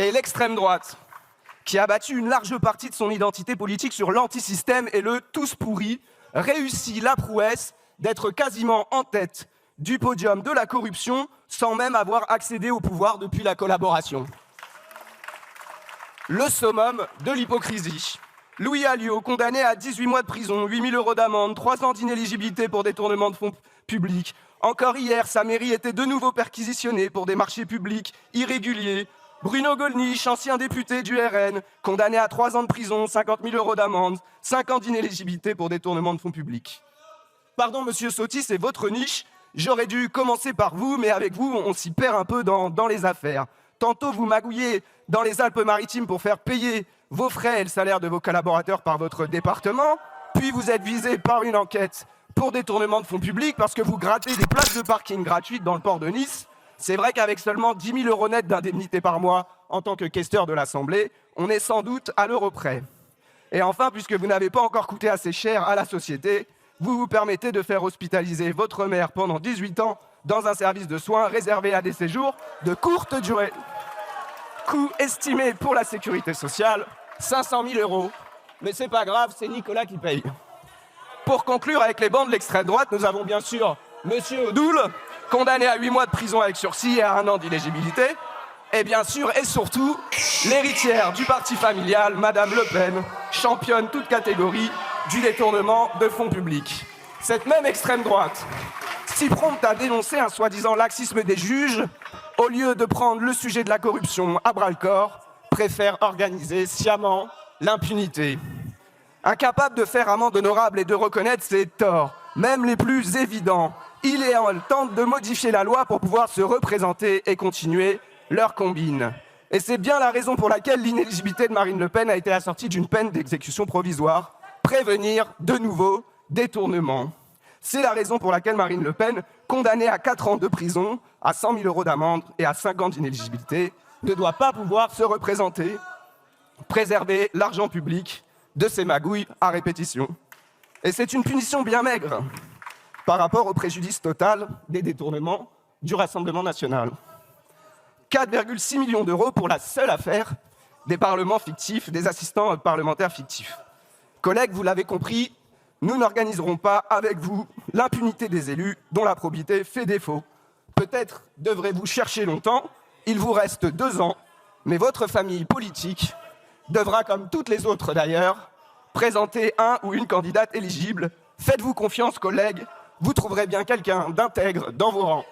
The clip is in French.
Et l'extrême droite, qui a battu une large partie de son identité politique sur l'antisystème et le tous pourri, réussit la prouesse d'être quasiment en tête du podium de la corruption sans même avoir accédé au pouvoir depuis la collaboration. Le summum de l'hypocrisie. Louis Alliot, condamné à 18 mois de prison, 8 000 € d'amende, 3 ans d'inéligibilité pour détournement de fonds publics. Encore hier, sa mairie était de nouveau perquisitionnée pour des marchés publics irréguliers. Bruno Gollnisch, ancien député du RN, condamné à 3 ans de prison, 50 000 € d'amende, 5 ans d'inéligibilité pour détournement de fonds publics. Pardon, monsieur Sauty, c'est votre niche. J'aurais dû commencer par vous, mais avec vous, on s'y perd un peu dans les affaires. Tantôt, vous magouillez dans les Alpes-Maritimes pour faire payer vos frais et le salaire de vos collaborateurs par votre département, puis vous êtes visé par une enquête pour détournement de fonds publics parce que vous grattez des places de parking gratuites dans le port de Nice. C'est vrai qu'avec seulement 10 000 € net d'indemnité par mois en tant que questeur de l'Assemblée, on est sans doute à l'euro près. Et enfin, puisque vous n'avez pas encore coûté assez cher à la société, vous vous permettez de faire hospitaliser votre mère pendant 18 ans dans un service de soins réservé à des séjours de courte durée. Coût estimé pour la sécurité sociale, 500 000 €. Mais c'est pas grave, c'est Nicolas qui paye. Pour conclure avec les bancs de l'extrême droite, nous avons bien sûr Monsieur Odoul, condamné à 8 mois de prison avec sursis et à 1 an d'inéligibilité. Et bien sûr, et surtout, l'héritière du parti familial, Madame Le Pen, championne toute catégorie du détournement de fonds publics. Cette même extrême droite, si prompte à dénoncer un soi-disant laxisme des juges, au lieu de prendre le sujet de la corruption à bras-le-corps, préfère organiser sciemment l'impunité. Incapable de faire amende honorable et de reconnaître ses torts, même les plus évidents, il et elle tentent de modifier la loi pour pouvoir se représenter et continuer leur combine. Et c'est bien la raison pour laquelle l'inéligibilité de Marine Le Pen a été assortie d'une peine d'exécution provisoire, prévenir de nouveaux détournements. C'est la raison pour laquelle Marine Le Pen, condamnée à 4 ans de prison, à 100 000 € d'amende et à 5 ans d'inéligibilité, ne doit pas pouvoir se représenter, préserver l'argent public de ces magouilles à répétition. Et c'est une punition bien maigre par rapport au préjudice total des détournements du Rassemblement national. 4,6 millions € pour la seule affaire des parlements fictifs, des assistants parlementaires fictifs. Collègues, vous l'avez compris, nous n'organiserons pas avec vous l'impunité des élus dont la probité fait défaut. Peut-être devrez-vous chercher longtemps, il vous reste 2 ans, mais votre famille politique devra, comme toutes les autres d'ailleurs, présenter un ou une candidate éligible. Faites-vous confiance, collègues, vous trouverez bien quelqu'un d'intègre dans vos rangs.